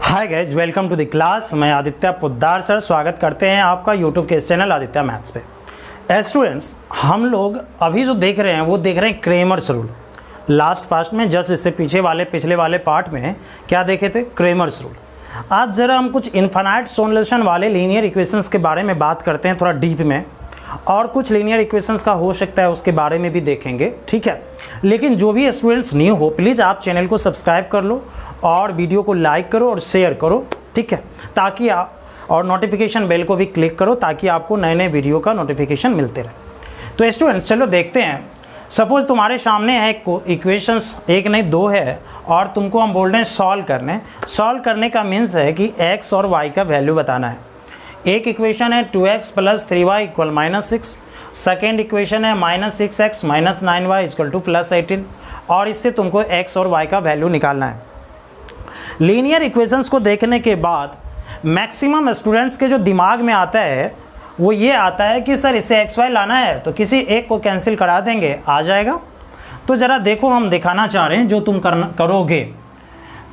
Hi guys, welcome to the class. मैं Aditya Poddar sir स्वागत करते हैं आपका यूट्यूब के इस चैनल आदित्य मैथ्स पे। स्टूडेंट्स, हम लोग अभी जो देख रहे हैं वो देख रहे हैं क्रेमर्स रूल। लास्ट फास्ट में जस्ट इससे पिछले वाले पार्ट में क्या देखे थे? Cramer's rule. आज ज़रा हम कुछ इन्फिनाइट सॉल्यूशन वाले लीनियर इक्वेशंस के बारे में बात करते हैं थोड़ा डीप में, और कुछ लीनियर इक्वेशंस का हो सकता है उसके बारे में भी देखेंगे, ठीक है। लेकिन जो भी स्टूडेंट्स न्यू हो प्लीज़ आप चैनल को सब्सक्राइब कर लो और वीडियो को लाइक करो और शेयर करो, ठीक है, ताकि आप और नोटिफिकेशन बेल को भी क्लिक करो ताकि आपको नए नए वीडियो का नोटिफिकेशन मिलते रहे। तो स्टूडेंट्स चलो देखते हैं। सपोज तुम्हारे सामने है इक्वेशंस, एक नहीं दो है, और तुमको हम बोल रहे हैं सॉल्व करने का मीन्स है कि x और y का वैल्यू बताना है। एक इक्वेशन है 2x + 3y = -6, सेकेंड इक्वेशन है -6x - 9y = +18, और इससे तुमको x और y का वैल्यू निकालना है। लीनियर इक्वेशंस को देखने के बाद मैक्सिमम स्टूडेंट्स के जो दिमाग में आता है वो ये आता है कि सर इसे एक्स वाई लाना है तो किसी एक को कैंसिल करा देंगे, आ जाएगा। तो ज़रा देखो, हम दिखाना चाह रहे हैं जो तुम करोगे।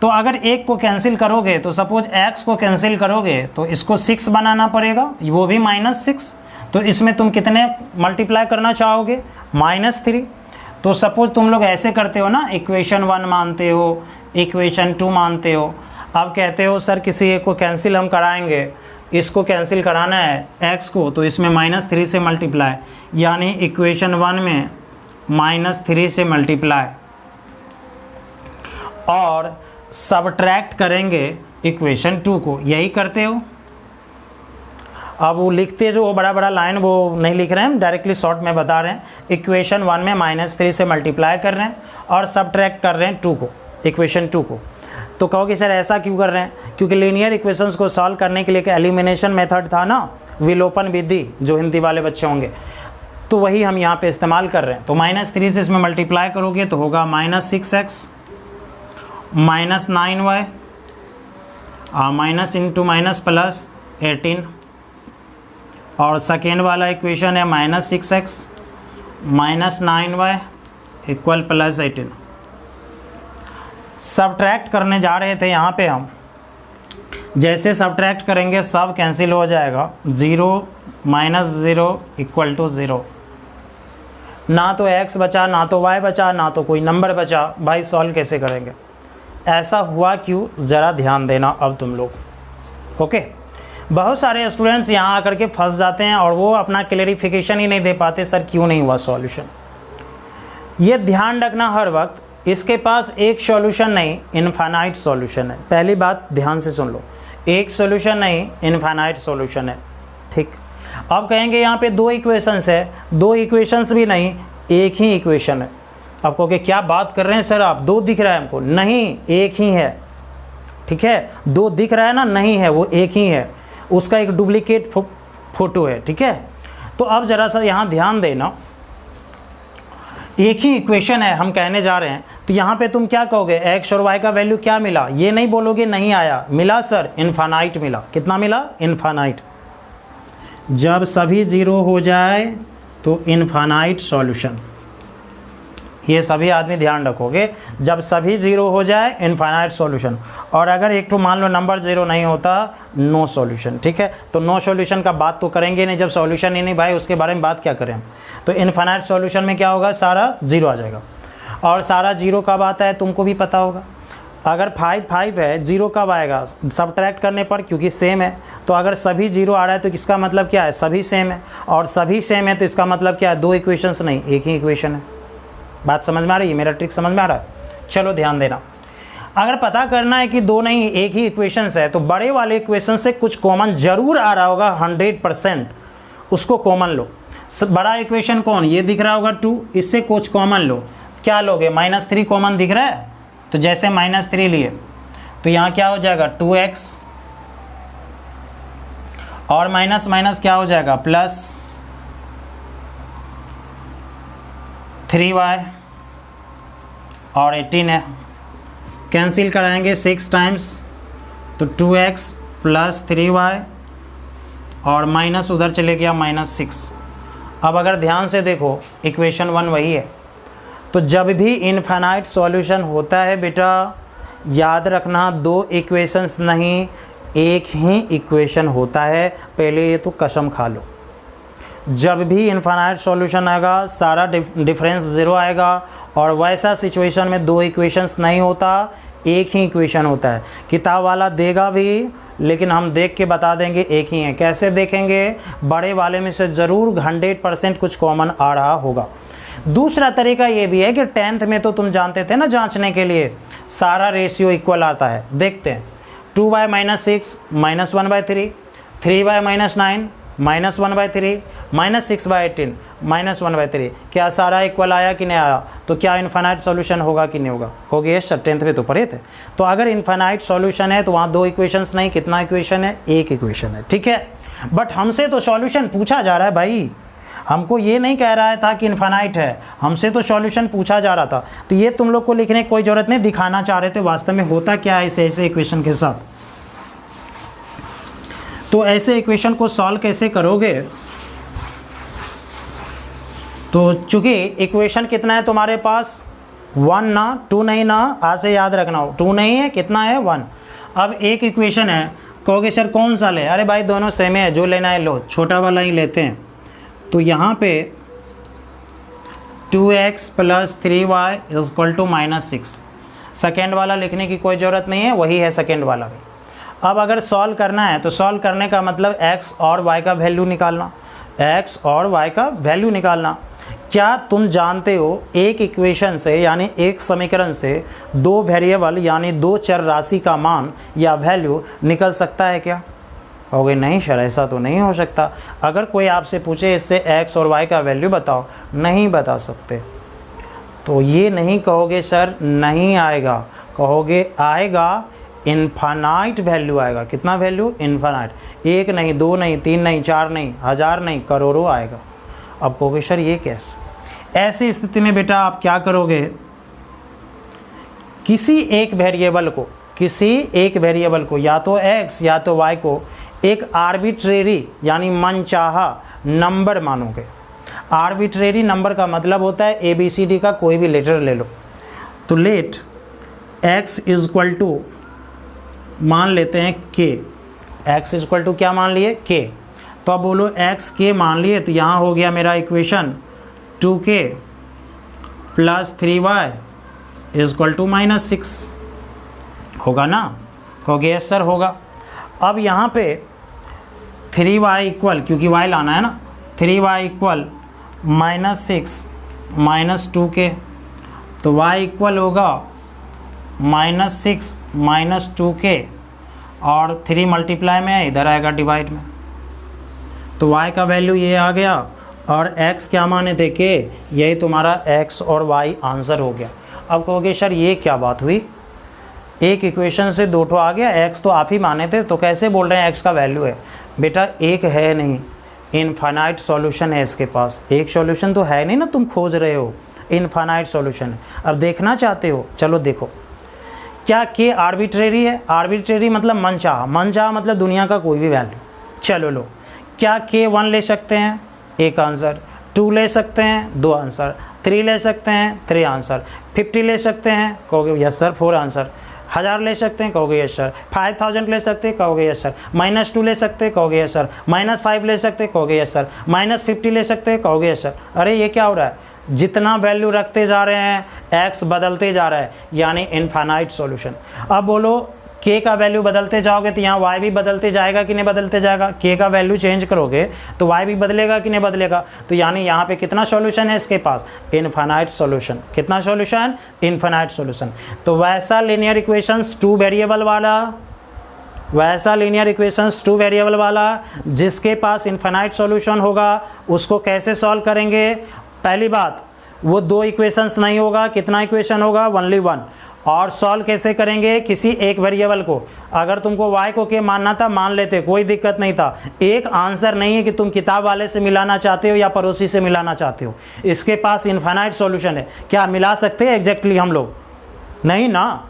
तो अगर एक को कैंसिल करोगे तो सपोज x को कैंसिल करोगे तो इसको 6 बनाना पड़ेगा, वो भी -6। तो इसमें तुम कितने मल्टीप्लाई करना चाहोगे? -3। तो सपोज तुम लोग ऐसे करते हो ना, इक्वेशन 1 मानते हो, इक्वेशन 2 मानते हो, अब कहते हो सर किसी एक को कैंसिल हम कराएंगे, इसको कैंसिल कराना है x को, तो इसमें -3 से मल्टीप्लाई, यानी इक्वेशन 1 में -3 से मल्टीप्लाई, और सबट्रैक्ट करेंगे इक्वेशन 2 को। यही करते हो। अब वो लिखते जो बड़ा बड़ा लाइन वो नहीं लिख रहे हैं, डायरेक्टली शॉर्ट में बता रहे हैं। इक्वेशन 1 में -3 से मल्टीप्लाई कर रहे हैं और सबट्रैक्ट कर रहे हैं 2 को, इक्वेशन 2 को। तो कहोगे सर ऐसा क्यों कर रहे हैं? क्योंकि लीनियर इक्वेशंस को सॉल्व करने के लिए एक एलिमिनेशन मेथड था ना, विलोपन विधि, जो हिंदी वाले बच्चे होंगे, तो वही हम यहाँ पे इस्तेमाल कर रहे हैं। तो -3 से इसमें मल्टीप्लाई करोगे तो होगा -6x - 9y minus into minus plus 18, और सेकेंड वाला इक्वेशन है -6x - 9y = +18। सब्ट्रैक्ट करने जा रहे थे यहाँ पे हम, जैसे सब्ट्रैक्ट करेंगे सब कैंसिल हो जाएगा, 0 - 0 = 0। ना तो x बचा, ना तो y बचा, ना तो कोई नंबर बचा। भाई सॉल्व कैसे करेंगे? ऐसा हुआ क्यों, ज़रा ध्यान देना अब तुम लोग, ओके। बहुत सारे स्टूडेंट्स यहाँ आकर के फंस जाते हैं और वो अपना क्लेरिफिकेशन ही नहीं दे पाते, सर क्यों नहीं हुआ सॉल्यूशन। ये ध्यान रखना हर वक्त, इसके पास एक सॉल्यूशन नहीं, इनफाइनाइट सॉल्यूशन है। पहली बात ध्यान से सुन लो, एक सॉल्यूशन नहीं, इनफाइनाइट सॉल्यूशन है, ठीक। अब कहेंगे यहाँ पे 2 इक्वेशंस है, 2 इक्वेशंस भी नहीं, एक ही इक्वेशन है। अब कहोगे क्या बात कर रहे हैं सर आप, 2 दिख रहा है हमको? नहीं, एक ही है, ठीक है। 2 दिख रहा है ना, नहीं है, वो एक ही है, उसका एक डुप्लीकेट फोटो है, ठीक है। तो अब ज़रा सा यहाँ ध्यान देना, एक ही इक्वेशन है हम कहने जा रहे हैं। तो यहाँ पे तुम क्या कहोगे? x और y का वैल्यू क्या मिला? ये नहीं बोलोगे नहीं आया, मिला सर, इनफाइनाइट मिला। कितना मिला? इनफाइनाइट। जब सभी 0 हो जाए तो इनफाइनाइट सॉल्यूशन। ये सभी आदमी ध्यान रखोगे, जब सभी 0 हो जाए इनफाइनाइट सॉल्यूशन, और अगर एक तो मान लो नंबर 0 नहीं होता, नो सॉल्यूशन, ठीक है। तो नो सॉल्यूशन का बात तो करेंगे नहीं, जब सॉल्यूशन ही नहीं भाई उसके बारे में बात क्या करें हम। तो इनफाइनाइट सॉल्यूशन में क्या होगा? सारा 0 आ जाएगा। और सारा 0 कब आता है तुमको भी पता होगा। अगर 5 है, 0 कब आएगा? सबट्रैक्ट करने पर, क्योंकि सेम है। तो अगर सभी 0 आ रहा है तो इसका मतलब क्या है? सभी सेम है, और सभी सेम है तो इसका मतलब क्या है? 2 इक्वेशंस नहीं, एक ही इक्वेशन है। बात समझ में आ रही है? मेरा ट्रिक समझ में आ रहा है? चलो ध्यान देना। अगर पता करना है कि 2 नहीं एक ही इक्वेशंस है, तो बड़े वाले इक्वेशन से कुछ कॉमन जरूर आ रहा होगा, 100%, उसको कॉमन लो। बड़ा इक्वेशन कौन? ये दिख रहा होगा 2, इससे कुछ कॉमन लो। क्या लोगे? -3 कॉमन दिख रहा है, तो जैसे -3 लिए तो यहाँ क्या हो जाएगा? 2x, और माइनस माइनस क्या हो जाएगा? +3y, और 18 है। कैंसिल कराएंगे 6 टाइम्स, तो 2x + 3y, और माइनस उधर चले गया -6। अब अगर ध्यान से देखो इक्वेशन 1 वही है। तो जब भी इनफाइनाइट सॉल्यूशन होता है बेटा, याद रखना, दो इक्वेशंस नहीं, एक ही इक्वेशन होता है, पहले ये तो कसम खा लो। जब भी इनफाइनाइट सॉल्यूशन आएगा सारा डिफरेंस ज़ीरो आएगा, और वैसा सिचुएशन में दो इक्वेशंस नहीं होता, एक ही इक्वेशन होता है। किताब वाला देगा भी, लेकिन हम देख के बता देंगे एक ही है। कैसे देखेंगे? बड़े वाले में से ज़रूर 100% कुछ कॉमन आ रहा होगा। दूसरा तरीका ये भी है कि 10th में तो तुम जानते थे ना, जांचने के लिए सारा रेशियो इक्वल आता है। देखते हैं, 2/-6 -1/3, 3/-9 -1/3, -6/18 -1/3, क्या सारा इक्वल आया कि नहीं आया? तो क्या इनफाइनाइट सॉल्यूशन होगा कि नहीं होगा? कहोगे सर 10th में तो पढ़े थे। तो अगर इनफाइनाइट सॉल्यूशन है तो वहाँ दो इक्वेशंस नहीं, कितना इक्वेशन है? एक इक्वेशन है, ठीक है। बट हमसे तो सॉल्यूशन पूछा जा रहा है भाई, हमको ये नहीं कह रहा था कि इनफाइनाइट है, हमसे तो सॉल्यूशन पूछा जा रहा था। तो ये तुम लोग को लिखने की कोई ज़रूरत नहीं, दिखाना चाह रहे थे वास्तव में होता क्या है ऐसे इक्वेशन के साथ। तो ऐसे इक्वेशन को सॉल्व कैसे करोगे? तो चूंकि इक्वेशन कितना है तुम्हारे पास? 1 ना, 2 नहीं ना, आज से याद रखना हो, 2 नहीं है, कितना है? 1। अब एक इक्वेशन है, कहोगे सर कौन सा ले? अरे भाई दोनों सेम है, जो लेना है लो, छोटा वाला ही लेते हैं। तो यहाँ पे 2x + 3y = -6, सेकेंड वाला लिखने की कोई ज़रूरत नहीं है, वही है सेकेंड वाला भी। अब अगर सॉल्व करना है तो सॉल्व करने का मतलब x और y का वैल्यू निकालना, x और y का वैल्यू निकालना। क्या तुम जानते हो एक इक्वेशन से यानी एक समीकरण से दो वेरिएबल यानी दो चर राशि का मान या वैल्यू निकल सकता है क्या? कहोगे नहीं सर ऐसा तो नहीं हो सकता। अगर कोई आपसे पूछे इससे x और y का वैल्यू बताओ, नहीं बता सकते। तो ये नहीं कहोगे सर नहीं आएगा, कहोगे आएगा, इनफाइनाइट वैल्यू आएगा। कितना वैल्यू? इनफाइनाइट। एक नहीं, दो नहीं, तीन नहीं, चार नहीं, हज़ार नहीं, करोड़ों आएगा। अब कहोगे सर ये कैसे? ऐसी स्थिति में बेटा आप क्या करोगे? किसी एक वेरिएबल को या तो x या तो y को एक आर्बिट्रेरी यानी मनचाहा नंबर मानोगे। आर्बिट्रेरी नंबर का मतलब होता है ABCD का कोई भी लेटर ले लो। तो लेट x = मान लेते हैं k, x = क्या मान लिए? k। तो अब बोलो x k मान लिए, तो यहाँ हो गया मेरा इक्वेशन 2k + 3y = -6 होगा ना? कहोगे यस सर होगा। अब यहाँ पे 3y इक्वल, क्योंकि y लाना है ना, 3y = -6 - 2k, तो y इक्वल होगा -6 - 2k, और 3 मल्टीप्लाई में है, इधर आएगा डिवाइड में। तो y का वैल्यू ये आ गया, और x क्या माने थे? k। यही तुम्हारा x और y आंसर हो गया। अब कहोगे सर ये क्या बात हुई, एक इक्वेशन से दो ठो आ गया, x तो आप ही माने थे, तो कैसे बोल रहे हैं x का वैल्यू है? बेटा एक है नहीं, इनफाइनाइट सॉल्यूशन है इसके पास। एक सॉल्यूशन तो है नहीं ना, तुम खोज रहे हो, इनफाइनाइट सॉल्यूशन है। अब देखना चाहते हो, चलो देखो। क्या k आर्बिट्रेरी है? आर्बिट्रेरी मतलब मनचाहा, मनचाहा मतलब दुनिया का कोई भी वैल्यू। चलो लो, क्या k 1 ले सकते हैं? एक आंसर। 2 ले सकते हैं? 2 आंसर। 3 ले सकते हैं? 3 आंसर। 50 ले सकते हैं? कहोगे यस सर 4 आंसर। 1000 ले सकते हैं? कहोगे यस सर। 5000 ले सकते हैं? कहोगे यस सर। -2 ले सकते हैं? कहोगे यस सर। -5 ले सकते हैं? कहोगे यस सर। -50 ले सकते हैं? कहोगे यस सर। अरे ये क्या हो रहा है? जितना वैल्यू रखते जा रहे हैं x बदलते जा रहा है, यानी इनफाइनाइट सॉल्यूशन। अब बोलो k का वैल्यू बदलते जाओगे तो यहाँ y भी बदलते जाएगा कि नहीं बदलते जाएगा? k का वैल्यू चेंज करोगे तो y भी बदलेगा कि नहीं बदलेगा? तो यानी यहाँ पे कितना सॉल्यूशन है इसके पास? Infinite solution. कितना सॉल्यूशन? Infinite solution. तो वैसा लीनियर इक्वेशंस 2 वेरिएबल वाला, जिसके पास इनफाइनाइट सॉल्यूशन होगा, उसको कैसे सॉल्व करेंगे? पहली बात, वो दो इक्वेशंस नहीं होगा, कितना इक्वेशन होगा? ओनली 1। और सॉल्व कैसे करेंगे? किसी एक वेरिएबल को, अगर तुमको y को k मानना था मान लेते, कोई दिक्कत नहीं था। एक आंसर नहीं है कि तुम किताब वाले से मिलाना चाहते हो या पड़ोसी से मिलाना चाहते हो। इसके पास इनफाइनाइट सॉल्यूशन है। क्या मिला सकते हैं एग्जैक्टली हम लोग? नहीं ना।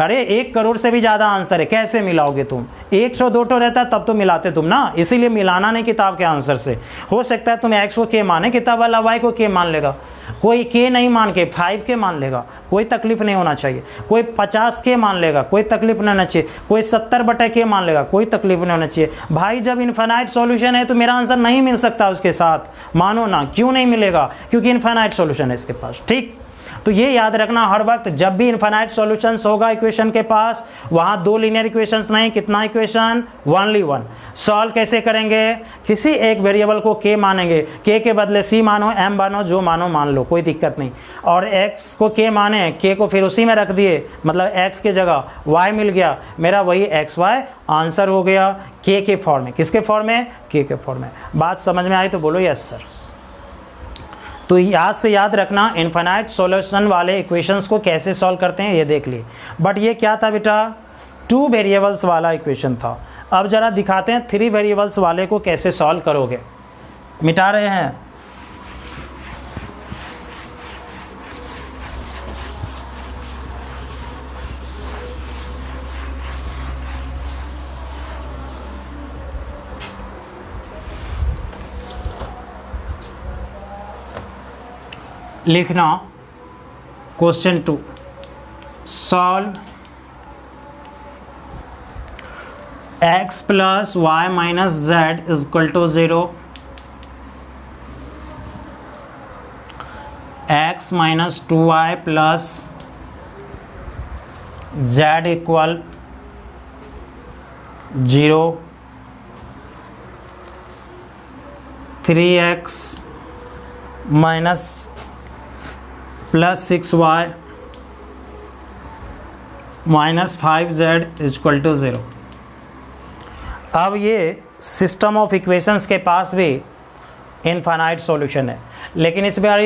अरे 1 करोड़ से भी ज़्यादा आंसर है, कैसे मिलाओगे तुम? 100-200 रहता तब तो मिलाते तुम ना, इसीलिए मिलाना नहीं किताब के आंसर से। हो सकता है तुम x को k माने, किताब वाला y को k मान लेगा, कोई k नहीं मान के 5 के मान लेगा, कोई तकलीफ नहीं होना चाहिए। कोई 50 के मान लेगा, कोई तकलीफ नहीं होना चाहिए। कोई 70/k मान लेगा, कोई तकलीफ नहीं होना चाहिए। भाई जब इनफाइनाइट सॉल्यूशन है तो मेरा आंसर नहीं मिल सकता उसके साथ, मानो ना। क्यों नहीं मिलेगा? क्योंकि इनफाइनाइट सॉल्यूशन है इसके पास। ठीक, तो ये याद रखना हर वक्त, जब भी इनफाइनाइट सॉल्यूशंस होगा इक्वेशन के पास, वहाँ 2 लीनियर इक्वेशंस नहीं, कितना इक्वेशन? ओनली 1। सॉल्व कैसे करेंगे? किसी एक वेरिएबल को k मानेंगे, k के बदले c मानो, m मानो, जो मानो मान लो, कोई दिक्कत नहीं। और x को k माने, k को फिर उसी में रख दिए, मतलब x के जगह y मिल गया, मेरा वही xy आंसर हो गया k के फॉर्म में। किसके फॉर्म में? k के फॉर्म में। बात समझ में आई तो बोलो यस सर। तो याद से याद रखना, इनफाइनाइट सॉल्यूशन वाले इक्वेशंस को कैसे सॉल्व करते हैं ये देख लिए। बट ये क्या था बेटा? 2 वेरिएबल्स वाला इक्वेशन था। अब जरा दिखाते हैं 3 वेरिएबल्स वाले को कैसे सॉल्व करोगे। मिटा रहे हैं। लिखना question 2, solve x plus y minus z is equal to 0, x minus 2y plus z equal 0, 3x minus plus 6y minus 5z equal to 0। अब ये सिस्टम ऑफ इक्वेशंस के पास भी इनफाइनाइट सॉल्यूशन है, लेकिन इस बार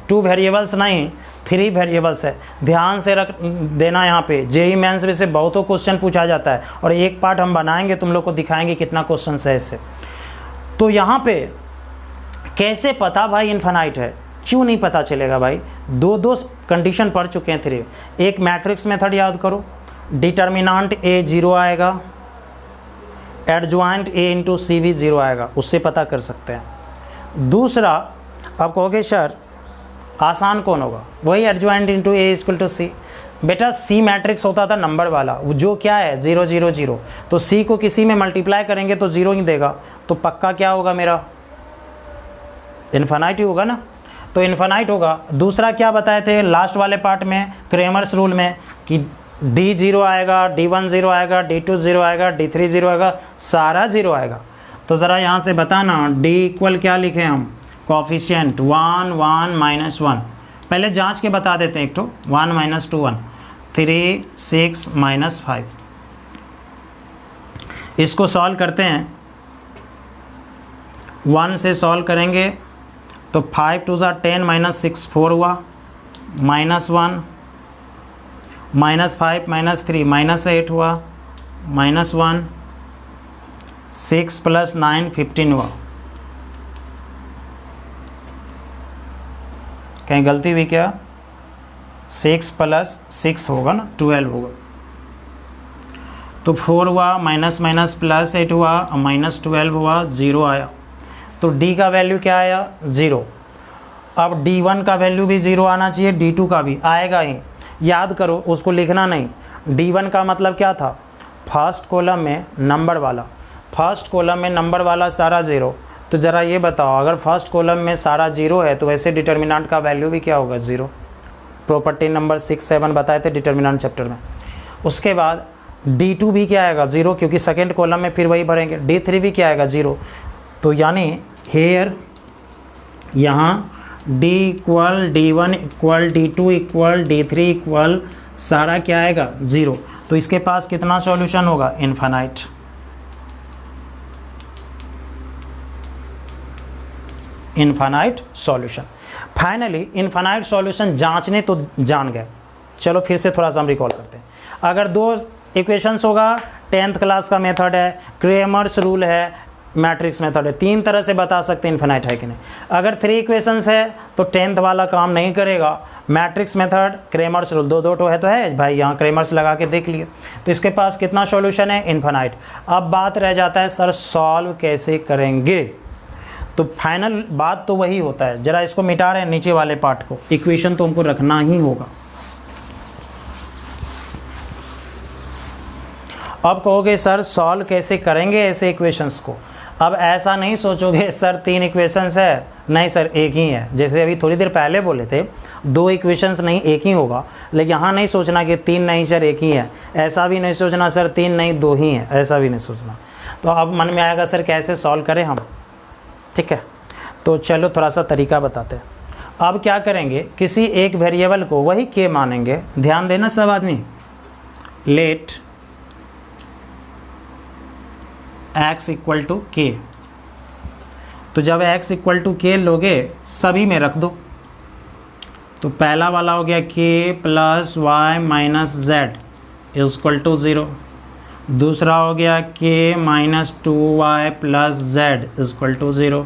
2 वेरिएबल्स नहीं, 3 वेरिएबल्स है। ध्यान से रख देना, यहाँ पे जेईई मेंस में से बहुतों क्वेश्चन पूछा जाता है, और एक पार्ट हम बनाएंगे, तुम लोग को दिखाएंगे कितना क्वेश्चन है इससे। तो यहाँ पे कैसे पता भाई इनफाइनाइट है? क्यों नहीं पता चलेगा भाई? 2 कंडीशन पढ़ चुके हैं 3। एक मैट्रिक्स मेथड याद करो, डिटर्मिनांट a 0 आएगा, एडजॉइंट a इंटू सी भी 0 आएगा, उससे पता कर सकते हैं। दूसरा, अब कहोगे सर आसान कौन होगा? वही adjoint into a equal to C. बेटा सी मैट्रिक्स होता था नंबर वाला, जो क्या है 0 0 0, तो सी को किसी में मल्टीप्लाई करेंगे तो 0 ही देगा, तो पक्का क्या होगा मेरा? इनफाइनाइट ही होगा ना। तो इनफाइनाइट होगा। दूसरा क्या बताए थे लास्ट वाले पार्ट में, क्रेमर्स रूल में, कि D 0 आएगा, D1 0 आएगा, D2 0 आएगा, D3 0 आएगा, सारा 0 आएगा। तो ज़रा यहाँ से बताना D इक्वल क्या लिखें हम? Coefficient 1 1 minus 1। पहले जांच के बता देते हैं, एक तो 1 माइनस 2 1, 3 6 माइनस 5। इसको सॉल्व करते हैं, 1 से सॉल्व करेंगे तो 5 2 10 माइनस 6 4 हुआ, माइनस 1 माइनस 5 माइनस 3 माइनस 8 हुआ, माइनस 1 6 प्लस 9 15 हुआ। कहीं गलती हुई क्या? 6 प्लस 6 होगा ना, 12 होगा। तो 4 हुआ, माइनस माइनस प्लस 8 हुआ, माइनस 12 हुआ, 0 आया। तो D का वैल्यू क्या आया? 0। अब D1 का वैल्यू भी 0 आना चाहिए, D2 का भी आएगा ही। याद करो, उसको लिखना नहीं। D1 का मतलब क्या था? फर्स्ट कॉलम में नंबर वाला, फर्स्ट कॉलम में नंबर वाला सारा 0। तो ज़रा ये बताओ, अगर फर्स्ट कॉलम में सारा 0 है तो वैसे डिटर्मिनेंट का वैल्यू भी क्या होगा? 0। प्रॉपर्टी नंबर 6 7 बताए थे डिटर्मिनेंट चैप्टर में। उसके बाद D2 भी क्या आएगा? 0, क्योंकि सेकेंड कॉलम में फिर वही भरेंगे। D3 भी क्या आएगा? 0। तो यानी हेयर यहाँ D equal D1 equal D2 equal D3 equal सारा क्या आएगा? 0। तो इसके पास कितना सॉल्यूशन होगा? Infinite. Infinite solution. Finally infinite solution जांचने तो जान गए। चलो फिर से थोड़ा सा हम रिकॉल करते हैं। अगर 2 इक्वेशंस होगा, 10th क्लास का मेथड है, क्रेमर्स रूल है, मैट्रिक्स मेथड है, 3 तरह से बता सकते हैं इनफाइनाइट है कि नहीं। अगर 3 इक्वेशंस है तो 10th वाला काम नहीं करेगा, मैट्रिक्स मेथड, क्रेमर्स रूल, 2 है तो है भाई, यहाँ क्रेमर्स लगा के देख लिए। तो इसके पास कितना सॉल्यूशन है? इनफाइनाइट। अब बात रह जाता है सर सॉल्व कैसे करेंगे। तो फाइनल बात तो वही होता है। ज़रा इसको मिटा रहे हैं नीचे वाले पार्ट को, इक्वेशन तो हमको रखना ही होगा। अब कहोगे सर सॉल्व कैसे करेंगे ऐसे इक्वेशंस को। अब ऐसा नहीं सोचोगे सर 3 इक्वेशंस है, नहीं सर एक ही है। जैसे अभी थोड़ी देर पहले बोले थे 2 इक्वेशंस नहीं एक ही होगा, लेकिन यहाँ नहीं सोचना कि 3 नहीं सर एक ही है, ऐसा भी नहीं सोचना सर 3 नहीं 2 ही है, ऐसा भी नहीं सोचना। तो अब मन में आएगा सर कैसे सॉल्व करें हम, ठीक है। तो चलो थोड़ा सा तरीका बताते हैं। अब क्या करेंगे, किसी एक वेरिएबल को वही के मानेंगे, ध्यान देना सब आदमी, लेट x इक्वल टू के। तो जब x इक्वल टू के लोगे सभी में रख दो, तो पहला वाला हो गया k plus y minus z equal to 0, दूसरा हो गया k minus 2y plus z equal to 0,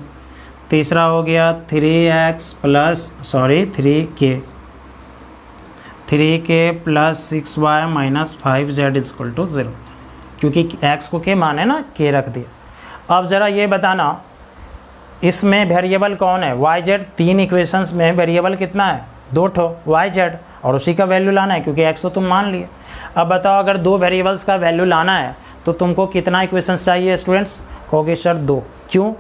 तीसरा हो गया 3k plus 6y minus 5z equal to 0, क्योंकि x को के माने ना, के रख दिया। अब ज़रा ये बताना इसमें वेरिएबल कौन है, वाई जेड। 3 इक्वेशंस में वेरिएबल कितना है, 2 ठो वाई जेड, और उसी का वैल्यू लाना है क्योंकि x तो तुम मान लिए। अब बताओ अगर 2 वेरिएबल्स का वैल्यू लाना है तो तुमको कितना इक्वेशंस चाहिए स्टूडेंट्स, कहोगे सर 2। क्यों,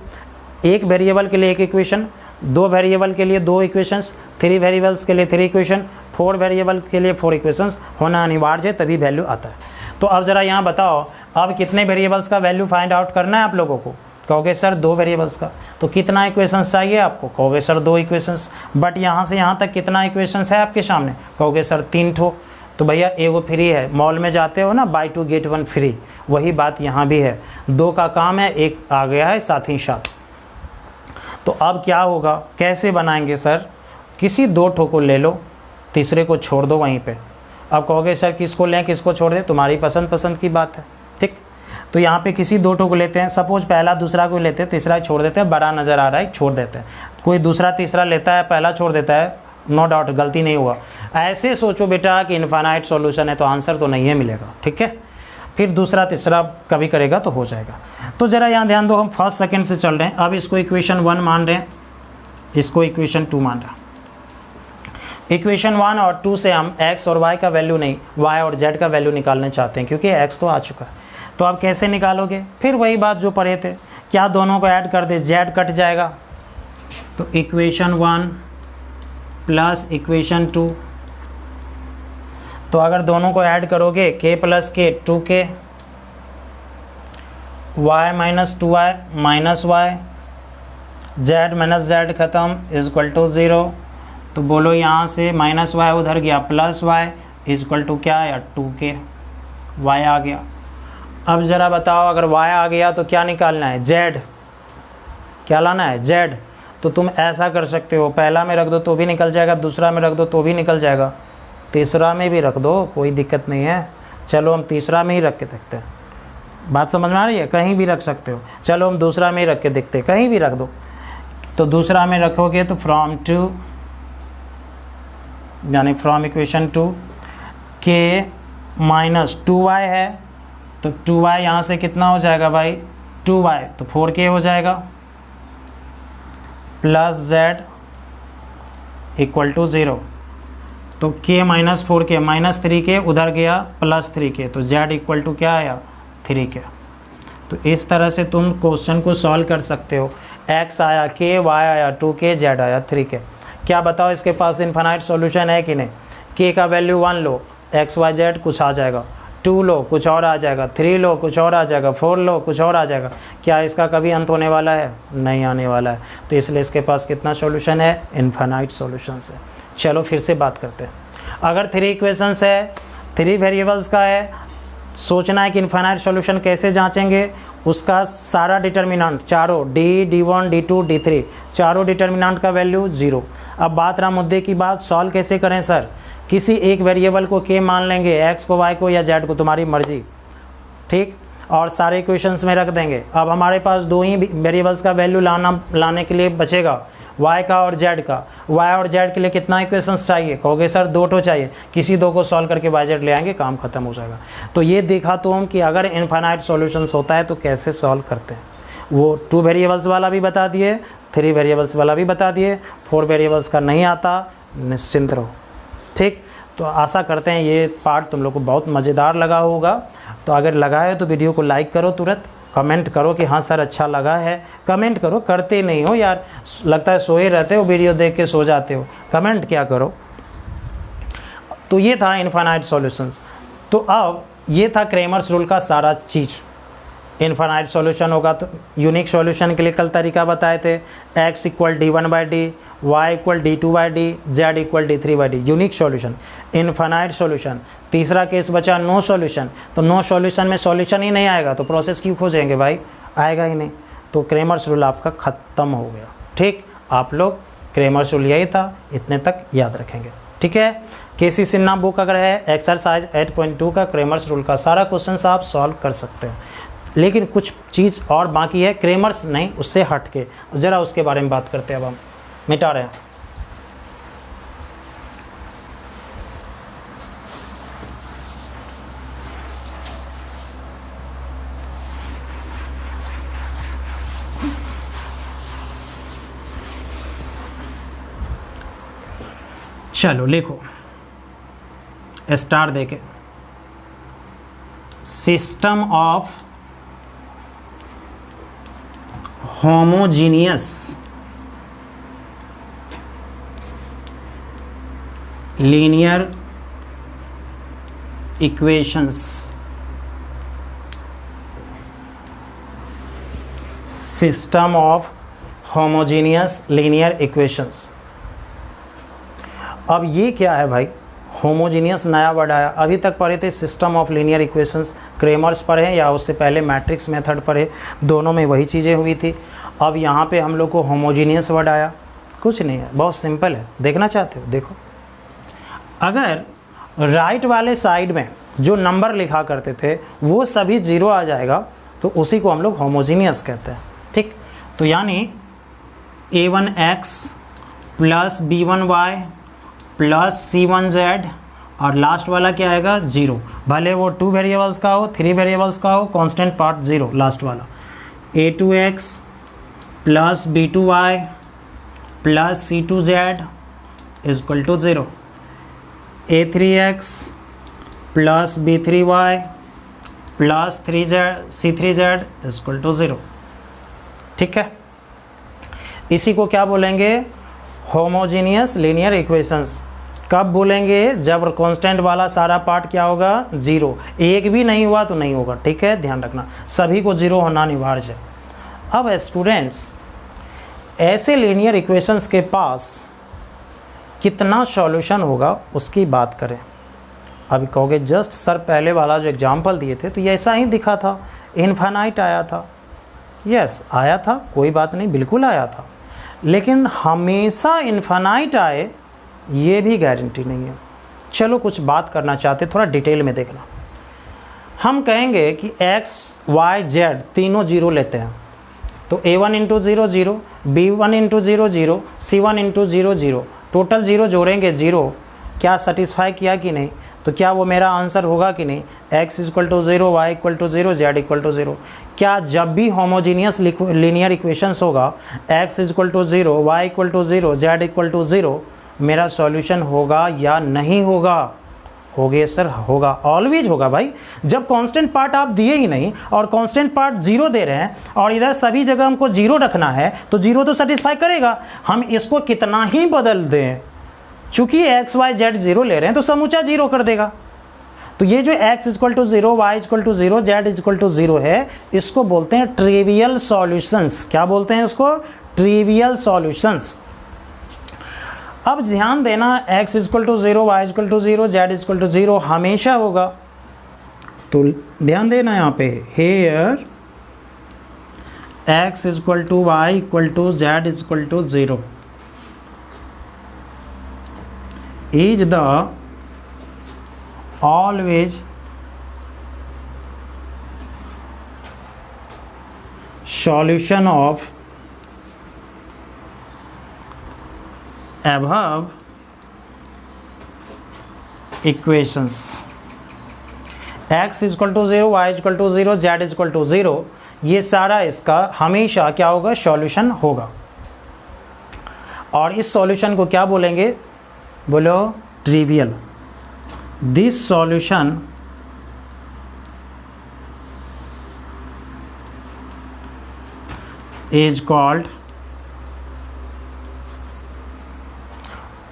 एक वेरिएबल के लिए एक इक्वेशन, 2 वेरिएबल के लिए 2 इक्वेशंस, 3 वेरिएबल्स के लिए 3 इक्वेशन, 4 वेरिएबल के लिए 4 इक्वेशंस होना अनिवार्य है, तभी वैल्यू आता है। तो अब ज़रा यहाँ बताओ अब कितने वेरिएबल्स का वैल्यू फाइंड आउट करना है आप लोगों को, कहोगे सर 2 वेरिएबल्स का। तो कितना इक्वेशंस चाहिए आपको, कहोगे सर 2 इक्वेशंस। बट यहाँ से यहाँ तक कितना इक्वेशंस है आपके सामने, कहोगे सर 3 ठो। तो भैया एगो फ्री है, मॉल में जाते हो ना बाय 2 गेट 1 फ्री, वही बात यहाँ भी है। 2 का काम है, 1 आ गया है साथ ही साथ। तो अब क्या होगा, कैसे बनाएंगे सर, किसी 2 ठो को ले लो, तीसरे को छोड़ दो वहीं पे। अब कहोगे सर किसको लें किसको छोड़ दें, तुम्हारी पसंद की बात है, ठीक। तो यहाँ पे किसी 2 ठो को लेते हैं, सपोज पहला दूसरा को लेते हैं, तीसरा छोड़ देते हैं, बड़ा नज़र आ रहा है छोड़ देते हैं। कोई दूसरा तीसरा लेता है, पहला छोड़ देता है, नो डाउट गलती नहीं हुआ। ऐसे सोचो बेटा कि इनफाइनाइट सॉल्यूशन है तो आंसर तो नहीं है मिलेगा, ठीक है। फिर दूसरा तीसरा कभी करेगा तो हो जाएगा। तो ज़रा यहाँ ध्यान दो, हम फर्स्ट सेकंड से चल रहे हैं। अब इसको इक्वेशन 1 मान रहे हैं, इसको इक्वेशन 2 मान रहे हैं। इक्वेशन 1 और 2 से हम x और y का वैल्यू नहीं, y और z का वैल्यू निकालना चाहते हैं, क्योंकि x तो आ चुका है। तो आप कैसे निकालोगे, फिर वही बात जो पढ़े थे, क्या दोनों को ऐड कर दे, z कट जाएगा। तो इक्वेशन 1 प्लस इक्वेशन 2, तो अगर दोनों को ऐड करोगे k plus k 2k, y minus 2y minus y, z minus z खत्म इक्वल टू 0। तो बोलो यहाँ से माइनस y उधर गया, प्लस y इक्वल टू क्या आया, 2k, y आ गया। अब ज़रा बताओ अगर y आ गया तो क्या निकालना है, z, क्या लाना है, z। तो तुम ऐसा कर सकते हो, पहला में रख दो तो भी निकल जाएगा, दूसरा में रख दो तो भी निकल जाएगा, तीसरा में भी रख दो, कोई दिक्कत नहीं है। चलो हम तीसरा में ही रख के देखते हैं, बात समझ में आ रही है, कहीं भी रख सकते हो। चलो हम दूसरा में ही रख के देखते हैं, कहीं भी रख दो। तो दूसरा में रखोगे तो फ्रॉम 2 यानी from equation 2 k minus 2y है, तो 2y यहाँ से कितना हो जाएगा भाई, 2y, तो 4k हो जाएगा, प्लस z इक्वल टू 0। तो k minus 4k minus 3k उधर गया, प्लस 3k, तो z इक्वल टू क्या आया, 3k। तो इस तरह से तुम क्वेश्चन को सॉल्व कर सकते हो। x आया k, y आया 2k, z आया 3k। क्या बताओ इसके पास इनफाइनाइट सॉल्यूशन है कि नहीं। k का वैल्यू 1 लो, x y z कुछ आ जाएगा, 2 लो कुछ और आ जाएगा, 3 लो कुछ और आ जाएगा, 4 लो कुछ और आ जाएगा। क्या इसका कभी अंत होने वाला है, नहीं आने वाला है। तो इसलिए इसके पास कितना सॉल्यूशन है, इनफाइनाइट सॉल्यूशन है। चलो फिर से बात करते हैं। अगर 3 इक्वेशंस है, 3 वेरिएबल्स का है, सोचना है कि इनफाइनाइट सॉल्यूशन कैसे जांचेंगे, उसका सारा डिटर्मिनेंट चारों d1 d2 d3 चारों डिटर्मिनेंट का वैल्यू 0। अब बात रहा मुद्दे की बात, सॉल्व कैसे करें सर, किसी एक वेरिएबल को k मान लेंगे, x को y को या z को, तुम्हारी मर्जी, ठीक, और सारे इक्वेशंस में रख देंगे। अब हमारे पास 2 ही वेरिएबल्स का वैल्यू लाने के लिए बचेगा, y का और z का। y और z के लिए कितना इक्वेशंस चाहिए, कहोगे सर 2 ठो चाहिए, किसी 2 को सॉल्व करके y z ले आएंगे, काम खत्म हो जाएगा। तो ये देखा तो हम कि अगर इनफाइनाइट सॉल्यूशंस होता है तो कैसे सॉल्व करते हैं। वो 2 वेरिएबल्स वाला भी बता दिए, 3 वेरिएबल्स वाला भी बता दिए, 4 वेरिएबल्स का नहीं आता, निश्चिंत रहो, ठीक। तो आशा करते हैं ये पार्ट तुम लोग को बहुत मज़ेदार लगा होगा। तो अगर लगा है तो वीडियो को लाइक करो, तुरंत कमेंट करो कि हाँ सर अच्छा लगा है, कमेंट करो, करते नहीं हो यार, लगता है सोए रहते हो, वीडियो देख के सो जाते हो, कमेंट क्या करो। तो ये था इनफाइनाइट सॉल्यूशंस। तो अब ये था क्रेमर्स रूल का सारा चीज़। इनफाइनाइट सॉल्यूशन होगा तो यूनिक सॉल्यूशन के लिए कल तरीका बताए थे, x equal d1/d, y equal d2/d, z equal d3/d, unique solution. Infinite solution, तीसरा केस बचा नो सॉल्यूशन। तो नो सॉल्यूशन में सॉल्यूशन ही नहीं आएगा तो प्रोसेस क्यों खोजेंगे भाई, आएगा ही नहीं। तो क्रेमर्स रूल आपका ख़त्म हो गया। ठीक, आप लोग क्रेमर्स रूल यही था, इतने तक याद रखेंगे। ठीक है, केसी सिन्हा बुक अगर है, एक्सरसाइज 8.2 का क्रेमर्स रूल का सारा क्वेश्चन आप सॉल्व कर सकते हैं। लेकिन कुछ चीज़ और बाकी है, क्रेमर्स नहीं, उससे हट के ज़रा उसके बारे में बात करते हैं। अब हम मिटा रहे हैं। चलो लिखो, स्टार देके, system of homogeneous linear equations, system of homogeneous linear equations. अब ये क्या है भाई, होमोजीनियस नया वर्ड आया। अभी तक पढ़े थे system of linear equations, Cramer's पढ़े या उससे पहले मैट्रिक्स मेथड पढ़े, दोनों में वही चीज़ें हुई थी। अब यहाँ पे हम लोग को होमोजीनियस वर्ड आया। कुछ नहीं है, बहुत सिंपल है। देखना चाहते हो, देखो, अगर राइट वाले साइड में जो नंबर लिखा करते थे वो सभी जीरो आ जाएगा तो उसी को हम लोग होमोजीनियस कहते हैं। ठीक, तो यानी a1x plus b1y plus c1z और लास्ट वाला क्या आएगा, जीरो। भले वो 2 वेरिएबल्स का हो, 3 वेरिएबल्स का हो, कांस्टेंट पार्ट जीरो लास्ट वाला। a2x plus b2y plus c2z is equal to zero. a3x plus b3y plus c3z is equal to zero. ठीक है, इसी को क्या बोलेंगे, होमोजीनियस लीनियर इक्वेशंस। कब बोलेंगे, जब कांस्टेंट वाला सारा पार्ट क्या होगा, जीरो। एक भी नहीं हुआ तो नहीं होगा। ठीक है, ध्यान रखना, सभी को जीरो होना अनिवार्य है। अब स्टूडेंट्स, ऐसे लीनियर इक्वेशंस के पास कितना सॉल्यूशन होगा उसकी बात करें। अभी कहोगे जस्ट सर पहले वाला जो एग्जाम्पल दिए थे तो ये ऐसा ही दिखा था, इनफाइनाइट आया था। यस आया था, कोई बात नहीं, बिल्कुल आया था। लेकिन हमेशा इनफाइनाइट आए ये भी गारंटी नहीं है। चलो कुछ बात करना चाहते, थोड़ा डिटेल में देखना। हम कहेंगे कि x, y, z तीनों जीरो लेते हैं तो a1 into zero zero, b1 into zero zero, c1 into zero zero, total zero जोड़ेंगे जीरो। क्या सेटिस्फाई किया कि नहीं, तो क्या वो मेरा आंसर होगा कि नहीं, x equal to zero, y equal to zero, z equal to zero. क्या जब भी होमोजीनियस लीनियर इक्वेशंस होगा x equal to zero, y equal to zero, z equal to zero, मेरा सॉल्यूशन होगा या नहीं होगा, होगे सर, होगा, ऑलवेज होगा भाई। जब कांस्टेंट पार्ट आप दिए ही नहीं और कांस्टेंट पार्ट जीरो दे रहे हैं और इधर सभी जगह हमको जीरो रखना है तो जीरो तो सेटिस्फाई करेगा। हम इसको कितना ही बदल दें, चूंकि एक्स वाई जेड जीरो ले रहे हैं तो समूचा जीरो कर देगा। तो ये जो x equal to zero, y equal to zero, z equal to zero है, इसको बोलते हैं ट्रिवियल सॉल्यूशंस। क्या बोलते हैं इसको, ट्रिवियल सॉल्यूशंस। अब ध्यान देना, x equal to zero, y equal to zero, z equal to zero हमेशा होगा। तो ध्यान देना यहाँ पे, here x equal to y equal to z equal to zero is the always solution of above equations। x equal to zero, y equal to zero, z equal to zero, ये सारा इसका हमेशा क्या होगा, सॉल्यूशन होगा। और इस solution को क्या बोलेंगे, बोलो trivial. This solution is called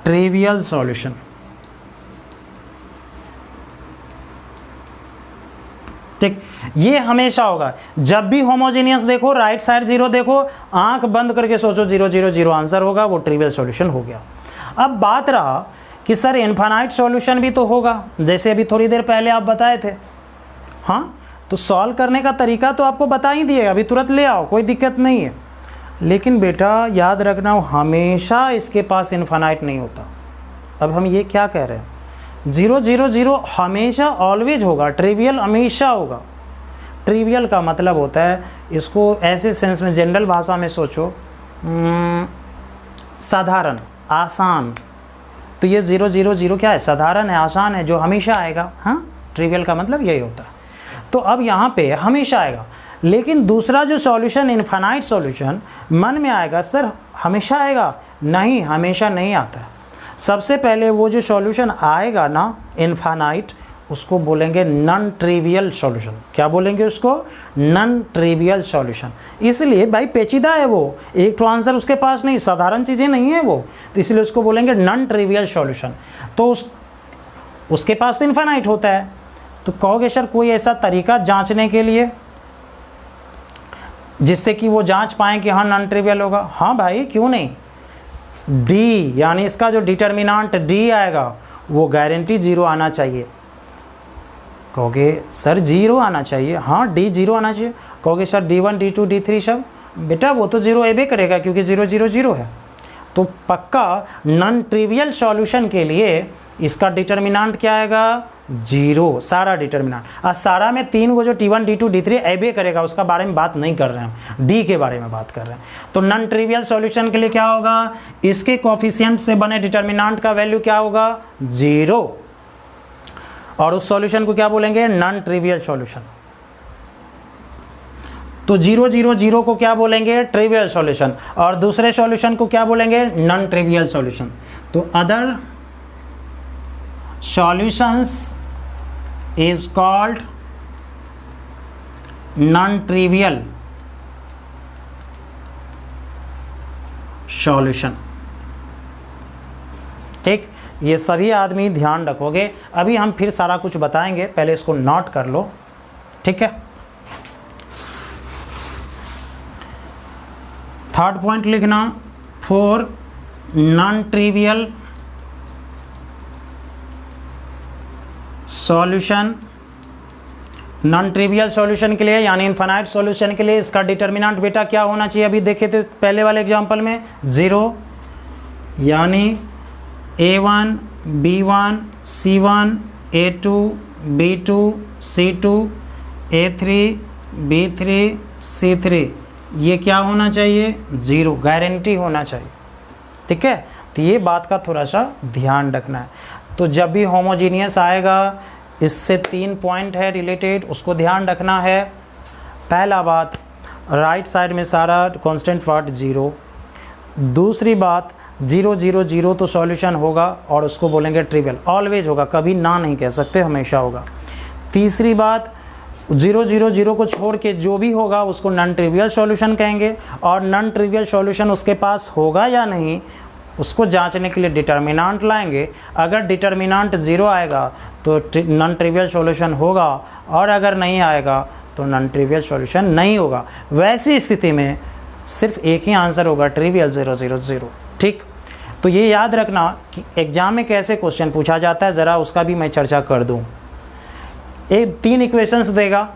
trivial solution। ठीक, ये हमेशा होगा जब भी होमोजेनियस देखो, राइट साइड जीरो देखो, आंख बंद करके सोचो 0 0 0 आंसर होगा, वो ट्रिवियल सॉल्यूशन हो गया। अब बात रहा कि सर इनफाइनाइट सॉल्यूशन भी तो होगा, जैसे अभी थोड़ी देर पहले आप बताए थे। हाँ, तो सॉल्व करने का तरीका तो आपको बता ही दिए, अभी तुरंत ले आओ, कोई दिक्कत नहीं है। लेकिन बेटा याद रखना, हमेशा इसके पास इनफाइनाइट नहीं होता। अब हम ये क्या कह रहे हैं, 0 0 0 हमेशा ऑलवेज होगा, ट्रिवियल हमेशा होगा। ट्रिवियल का मतलब होता है, इसको ऐसे सेंस में जनरल भाषा में सोचो, साधारण, आसान। तो ये 0 0 0 क्या है, साधारण है, आसान है, जो हमेशा आएगा। हाँ, ट्रिवियल का मतलब यही होता है। तो अब यहाँ पे हमेशा आएगा। लेकिन दूसरा जो सॉल्यूशन इनफाइनाइट सॉल्यूशन, मन में आएगा सर हमेशा आएगा, नहीं, हमेशा नहीं आता है। सबसे पहले वो जो सॉल्यूशन आएगा ना इनफाइनाइट, उसको बोलेंगे नॉन ट्रिवियल सॉल्यूशन। क्या बोलेंगे उसको, नॉन ट्रिवियल सॉल्यूशन। इसलिए भाई पेचीदा है वो, एक तो आंसर उसके पास नहीं, साधारण चीज़ें नहीं है वो, तो इसलिए उसको बोलेंगे नॉन ट्रिवियल सॉल्यूशन। तो उसके पास तो इनफाइनाइट होता है। तो कहोगे सर कोई ऐसा तरीका जांचने के लिए जिससे कि वो जांच पाएँ कि हाँ नॉन ट्रिवियल होगा? हाँ भाई, क्यों नहीं। डी यानी इसका जो डिटर्मिनांट डी आएगा वो गारंटी 0 आना चाहिए। कहोगे सर 0 आना चाहिए? हाँ, डी 0 आना चाहिए। कहोगे सर D1 D2 D3 सब? बेटा वो तो 0 एबे करेगा क्योंकि 0 0 0 है। तो पक्का नॉन ट्रिवियल सॉल्यूशन के लिए इसका डिटर्मिनांट क्या आएगा, 0, सारा डिटर्मिनांट। और सारा में 3 को जो T1 D2 D3 एबे करेगा, उसका बारे में बात नहीं कर रहे हैं, डी के बारे में बात कर रहे हैं। तो नॉन ट्रिवियल सॉल्यूशन के लिए क्या होगा, इसके कोफिशिएंट से बने डिटर्मिनांट का वैल्यू क्या होगा, 0। और उस सॉल्यूशन को क्या बोलेंगे, नॉन ट्रिवियल सॉल्यूशन। तो 0 0 0 को क्या बोलेंगे, ट्रिवियल सॉल्यूशन, और दूसरे सॉल्यूशन को क्या बोलेंगे, नॉन ट्रिवियल सॉल्यूशन। तो other solutions is called non-trivial solution। ठीक, ये सभी आदमी ध्यान रखोगे। अभी हम फिर सारा कुछ बताएंगे, पहले इसको नोट कर लो, ठीक है। थर्ड पॉइंट लिखना, for non trivial solution, non trivial solution के लिए यानी इनफाइनाइट सॉल्यूशन के लिए इसका डिटर्मिनेंट बेटा क्या होना चाहिए, अभी देखे थे पहले वाले एग्जांपल में 0, यानी A1 B1 C1 A2 B2 C2 A3 B3 C3, ये क्या होना चाहिए, 0, गारंटी होना चाहिए। ठीक है, तो ये बात का थोड़ा सा ध्यान रखना है। तो जब भी होमोजीनियस आएगा, इससे 3 पॉइंट है रिलेटेड, उसको ध्यान रखना है। पहला बात, राइट साइड में सारा कांस्टेंट पार्ट 0। दूसरी बात, 0 0 0 तो सॉल्यूशन होगा और उसको बोलेंगे ट्रिवियल, ऑलवेज होगा, कभी ना नहीं कह सकते, हमेशा होगा। तीसरी बात, 0 0 0 को छोड़ के जो भी होगा उसको नॉन ट्रिवियल सॉल्यूशन कहेंगे, और नॉन ट्रिवियल सॉल्यूशन उसके पास होगा या नहीं उसको जांचने के लिए डिटर्मिनेंट लाएंगे। अगर डिटर्मिनेंट 0 आएगा तो नॉन ट्रिवियल सॉल्यूशन होगा, और अगर नहीं आएगा तो नॉन ट्रिवियल सॉल्यूशन नहीं होगा। वैसी स्थिति में सिर्फ एक ही आंसर होगा, ट्रिवियल 0 0 0। ठीक, तो ये याद रखना कि एग्जाम में कैसे क्वेश्चन पूछा जाता है, ज़रा उसका भी मैं चर्चा कर दूँ। 3 इक्वेशंस देगा,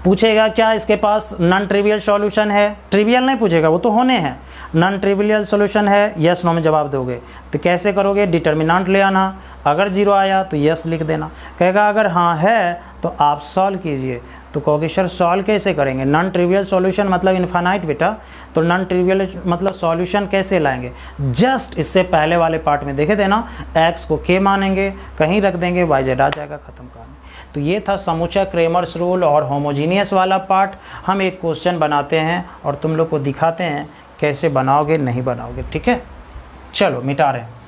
पूछेगा क्या इसके पास नॉन ट्रिवियल सॉल्यूशन है, ट्रिवियल नहीं पूछेगा, वो तो होने हैं। नॉन ट्रिवियल सॉल्यूशन है, यस नो में जवाब दोगे। तो कैसे करोगे, डिटर्मिनेंट ले आना, अगर 0 आया तो यस लिख देना। कहेगा अगर हाँ है तो आप सॉल्व कीजिए। तो कहोगे सर सॉल्व कैसे करेंगे, नॉन ट्रिवियल सॉल्यूशन मतलब इनफाइनाइट बेटा, तो नॉन ट्रिवियल मतलब सॉल्यूशन कैसे लाएंगे। जस्ट इससे पहले वाले पार्ट में देखे थे ना, एक्स को के मानेंगे, कहीं रख देंगे, वाई जेड आ जाएगा, ख़त्म करना। तो ये था समूचा क्रेमर्स रूल और होमोजीनियस वाला पार्ट। हम एक क्वेश्चन बनाते हैं और तुम लोग को दिखाते हैं कैसे बनाओगे नहीं बनाओगे। ठीक है, चलो मिटा रहे हैं।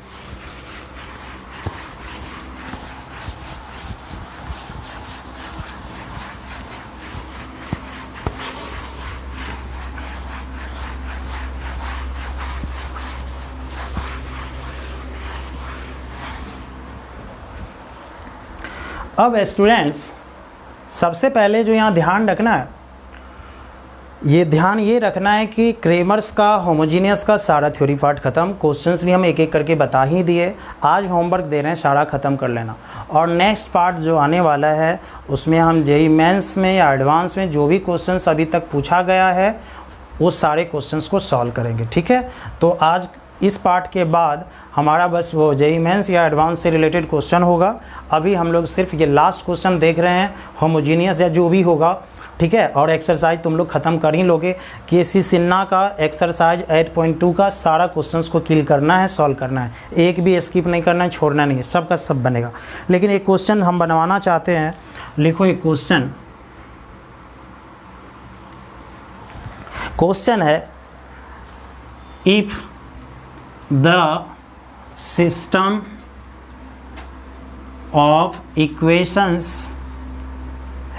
अब स्टूडेंट्स सबसे पहले जो यहाँ ध्यान रखना है, ये रखना है कि क्रेमर्स का होमोजीनियस का सारा थ्योरी पार्ट ख़त्म, क्वेश्चंस भी हम एक एक करके बता ही दिए। आज होमवर्क दे रहे हैं, सारा ख़त्म कर लेना। और नेक्स्ट पार्ट जो आने वाला है उसमें हम जेईई मेंस में या एडवांस में जो भी क्वेश्चंस अभी तक पूछा गया है वो सारे क्वेश्चंस को सॉल्व करेंगे, ठीक है। तो आज इस पार्ट के बाद हमारा बस वो जेईई मेंस या एडवांस से रिलेटेड क्वेश्चन होगा। अभी हम लोग सिर्फ ये लास्ट क्वेश्चन देख रहे हैं, होमोजीनियस या जो भी होगा, ठीक है। और एक्सरसाइज तुम लोग ख़त्म कर ही लोगे। केसी सिन्हा का एक्सरसाइज 8.2 का सारा क्वेश्चंस को किल करना है, सॉल्व करना है, एक भी स्किप नहीं करना है, छोड़ना नहीं है, सब का सब बनेगा। लेकिन एक क्वेश्चन हम बनवाना चाहते हैं, लिखो एक क्वेश्चन है, if the system of equations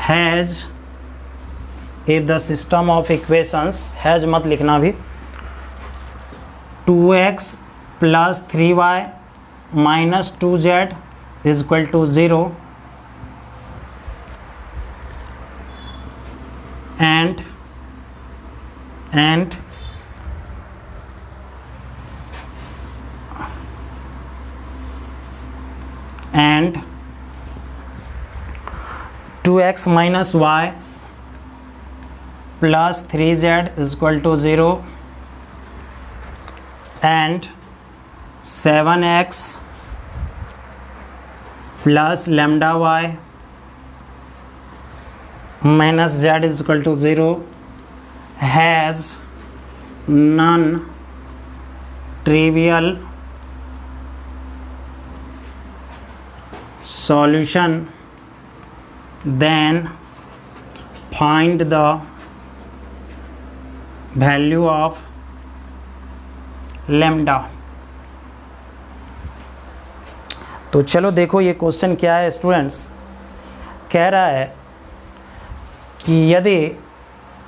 has, if the system of equations has मत लिखना भी, 2x plus 3y minus 2z is equal to 0 and and 2x minus y plus 3z is equal to 0 and 7x plus lambda y minus z is equal to 0 has non-trivial solution, then find the value of lambda। तो चलो देखो ये question क्या है students. कह रहा है कि यदि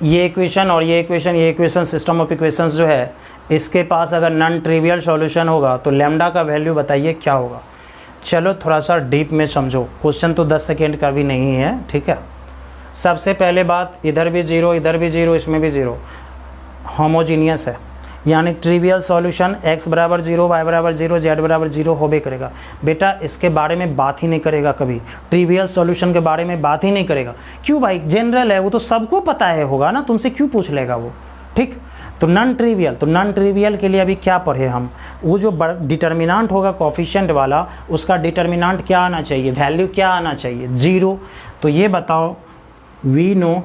ये इक्वेशन और ये इक्वेशन सिस्टम ऑफ इक्वेशंस जो है, इसके पास अगर नॉन ट्रिवियल सॉल्यूशन होगा तो लैम्डा का वैल्यू बताइए क्या होगा। चलो थोड़ा सा डीप में समझो, क्वेश्चन तो 10 सेकेंड का भी नहीं है, ठीक है। सबसे पहले बात, इधर भी जीरो, इधर भी जीरो, इसमें भी जीरो, होमोजीनियस है, यानी ट्रिवियल सॉल्यूशन x बराबर 0, y बराबर 0, z बराबर 0 होबे करेगा। बेटा इसके बारे में बात ही नहीं करेगा कभी, ट्रिवियल सॉल्यूशन के बारे में बात ही नहीं करेगा। क्यों भाई, जनरल है, वो तो सबको पता है होगा ना, तुमसे क्यों पूछ लेगा वो, ठीक। तो नॉन ट्रिवियल के लिए अभी क्या पढ़े हम, वो जो डिटर्मिनांट होगा कोफिशिएंट वाला, उसका डिटर्मिनांट क्या आना चाहिए, वैल्यू क्या आना चाहिए, 0। तो ये बताओ, वी नो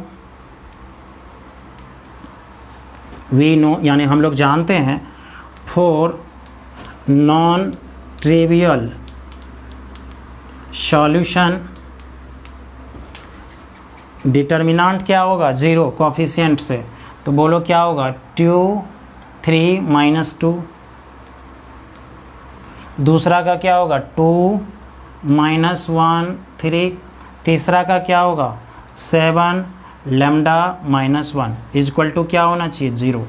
यानी हम लोग जानते हैं, for non trivial solution determinant क्या होगा, 0 कोफिशिएंट से। तो बोलो क्या होगा, 2 3 - 2। दूसरा का क्या होगा, 2 - 1 3। तीसरा का क्या होगा, 7 लैम्डा -1 इज इक्वल टू क्या होना चाहिए, 0।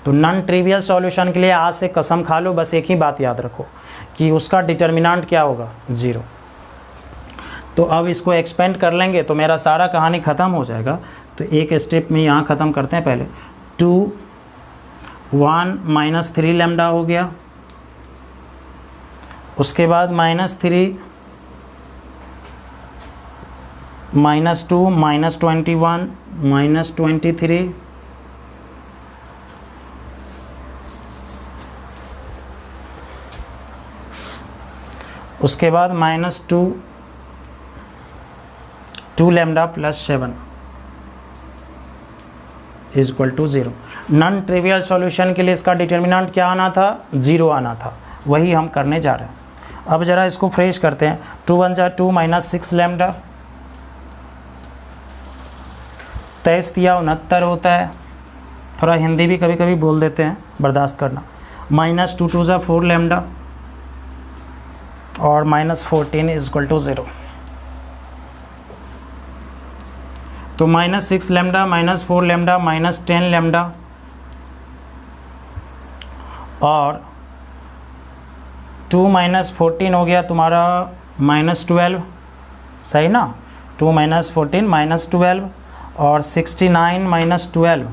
तो नॉन ट्रिवियल सॉल्यूशन के लिए आज से कसम खा लो, बस एक ही बात याद रखो कि उसका डिटर्मिनांट क्या होगा, 0। तो अब इसको एक्सपेंड कर लेंगे तो मेरा सारा कहानी ख़त्म हो जाएगा। तो एक स्टेप में यहाँ ख़त्म करते हैं पहले। 2 1 - 3 लैम्डा हो गया, उसके बाद -3 -2 -21 -23 उसके बाद -2 lambda plus 7 is equal to 0। Non trivial solution के लिए इसका डिटर्मिनेंट क्या आना था, 0 आना था, वही हम करने जा रहे हैं। अब ज़रा इसको फ्रेश करते हैं। 2 1 जा 2 -6 लैम्डा, 23 या 69 होता है। थोड़ा हिंदी भी कभी कभी बोल देते हैं, बर्दाश्त करना। -2 2 जा 4 लैम्डा और -14 इज इक्वल टू 0। तो -6 लैम्डा -4 लैम्डा -10 लैम्डा और 2 - 14 हो गया तुम्हारा -12 सही ना। 2 माइनस 14 माइनस 12 और 69 माइनस 12,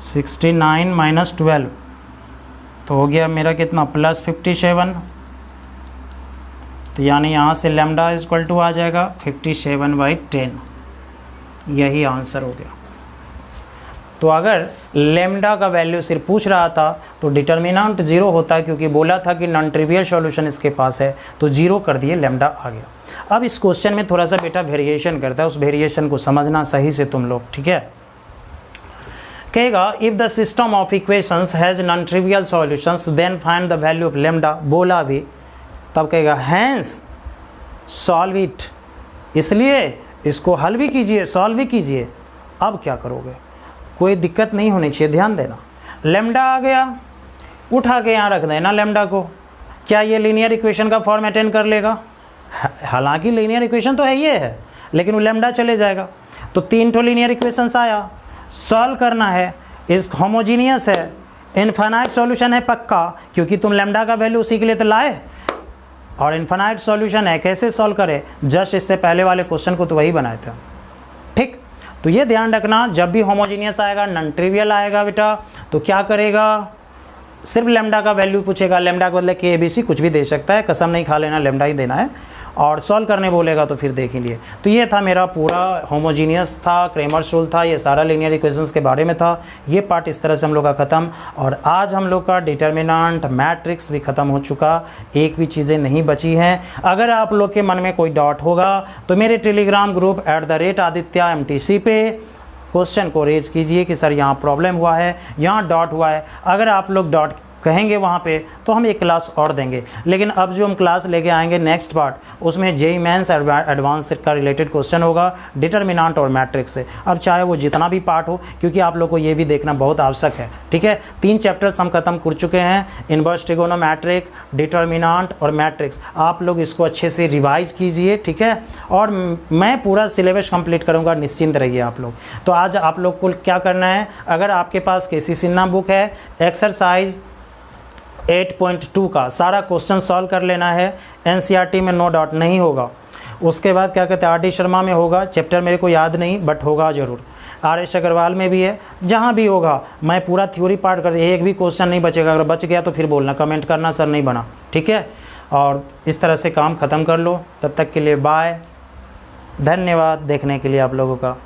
69 माइनस 12 तो हो गया मेरा कितना प्लस 57। तो यानी यहाँ से लैम्डा इज इक्वल टू आ जाएगा 57/10, यही आंसर हो गया। तो अगर लैम्डा का वैल्यू सिर्फ पूछ रहा था तो डिटर्मिनेंट 0 होता है, क्योंकि बोला था कि नॉन ट्रिवियल सॉल्यूशन इसके पास है, तो 0 कर दिए, लैम्डा आ गया। अब इस क्वेश्चन में थोड़ा सा बेटा वेरिएशन करता है, उस वेरिएशन को समझना सही से तुम लोग, ठीक है। कहेगा if the system of equations has non trivial solutions then find the value of lambda, बोला भी, तब कहेगा हैंस सॉल्व इट, इसलिए इसको हल भी कीजिए, सॉल्व भी कीजिए। अब क्या करोगे, कोई दिक्कत नहीं होनी चाहिए, ध्यान देना। लैम्डा आ गया, उठा के यहाँ रख देना लैम्डा को। क्या ये लीनियर इक्वेशन का फॉर्म अटेंड कर लेगा? हालांकि लीनियर इक्वेशन तो है ये है, लेकिन वो लैम्डा चले जाएगा। तो 3 ठो लीनियर इक्वेशंस आया, सॉल्व करना है, इस होमोजीनियस है, इनफाइनाइट सॉल्यूशन है पक्का, क्योंकि तुम लैम्डा का वैल्यू उसी के लिए तो लाए, और इनफाइनाइट सॉल्यूशन है। कैसे सॉल्व करें, जस्ट इससे पहले वाले क्वेश्चन को तो वही बनाए थे, ठीक। तो ये ध्यान रखना, जब भी होमोजीनियस आएगा, नॉन ट्रिवियल आएगा बेटा, तो क्या करेगा, सिर्फ लैम्डा का वैल्यू पूछेगा, लैम्डा के बदले के ABC कुछ भी दे सकता है, कसम नहीं खा लेना, लैम्डा ही देना है, और सॉल्व करने बोलेगा तो फिर देखेंगे। तो ये था मेरा पूरा होमोजीनियस था, क्रेमर्स रूल था, ये सारा लीनियर इक्वेशंस के बारे में था। ये पार्ट इस तरह से हम लोग का ख़त्म, और आज हम लोग का डिटर्मिनेंट मैट्रिक्स भी ख़त्म हो चुका, एक भी चीज़ें नहीं बची हैं। अगर आप लोग के मन में कोई डाउट होगा तो मेरे टेलीग्राम ग्रुप @ADITYA पे क्वेश्चन को रेज कीजिए कि सर यहाँ प्रॉब्लम हुआ है, यहाँ डॉट हुआ है। अगर आप लोग डॉट कहेंगे वहाँ पे तो हम एक क्लास और देंगे, लेकिन अब जो हम क्लास लेके आएंगे नेक्स्ट पार्ट, उसमें JEE मेंस एडवांस का रिलेटेड क्वेश्चन होगा डिटर्मिनेंट और मैट्रिक्स से। अब चाहे वो जितना भी पार्ट हो, क्योंकि आप लोग को ये भी देखना बहुत आवश्यक है, ठीक है। 3 चैप्टर्स हम खत्म कर चुके हैं, इनवर्स ट्रिगोनोमेट्रिक, डिटर्मिनेंट और मैट्रिक्स। आप लोग इसको अच्छे से रिवाइज कीजिए, ठीक है, और मैं पूरा सिलेबस कंप्लीट करूँगा, निश्चिंत रहिए आप लोग। तो आज आप लोग को क्या करना है, अगर आपके पास KC सिन्हा बुक है, एक्सरसाइज 8.2 का सारा क्वेश्चन सॉल्व कर लेना है। NCERT में नो डाउट नहीं होगा। उसके बाद क्या कहते हैं, RD शर्मा में होगा, चैप्टर मेरे को याद नहीं बट होगा ज़रूर। RS अग्रवाल में भी है, जहाँ भी होगा मैं पूरा थ्योरी पार्ट कर, एक भी क्वेश्चन नहीं बचेगा। अगर बच गया तो फिर बोलना, कमेंट करना सर नहीं बना, ठीक है। और इस तरह से काम ख़त्म कर लो। तब तक के लिए बाय, धन्यवाद देखने के लिए आप लोगों का।